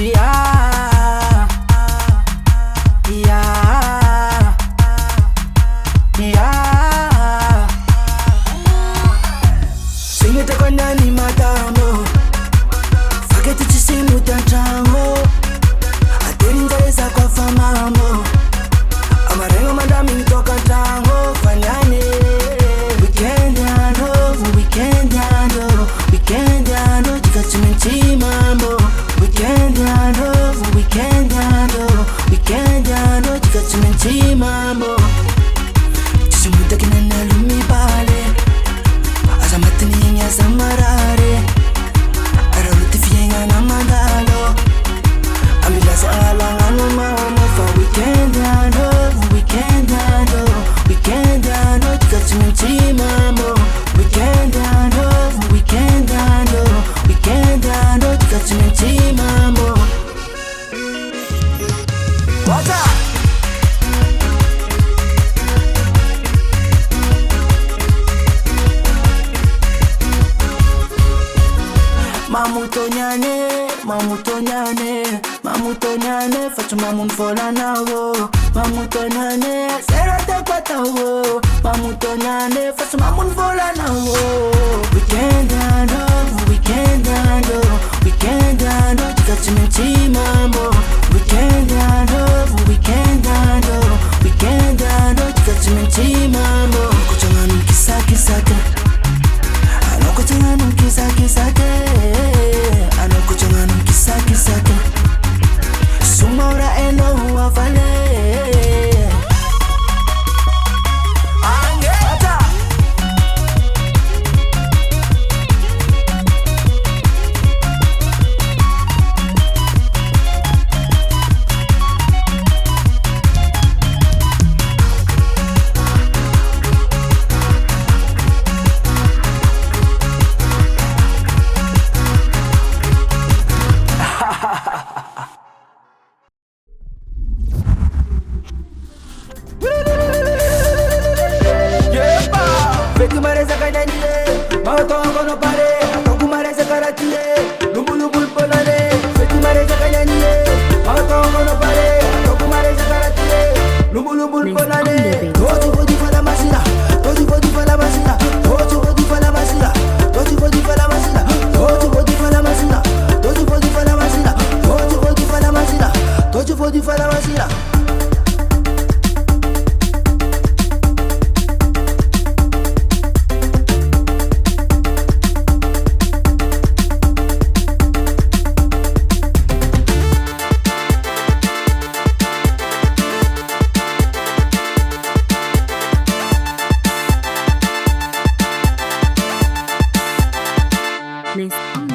Yeah, yeah, yeah. Singete kwa nani matamo, faketi chisimu tachango, ateringereza kwa famamo, amarengo madami mtoka tango, fanyane. Weekend yano, jikachimenchi mambo. Weekend yano, jikachimenchi mambo. Chisumuta kinana lumi pale, azamatini yenye samarare, araruti fienga na mandalo, ambilasa alangano mamo. For weekend yano, jikachimenchi mambo. Weekend yano, jikachimenchi mambo. What's up? Mamutonyane, facho mamun fola nawo. Mamutonyane, serate kwata wo. Mamutonyane, facho mamun fola nawo. Weekend yano, jikachimenchi mambo. Weekend yano, jikachimenchi mambo. Kuchanganu kisake. Anokuchanganu kisake. Anokuchanganu kisake. Sumaura eno wafale. Merci.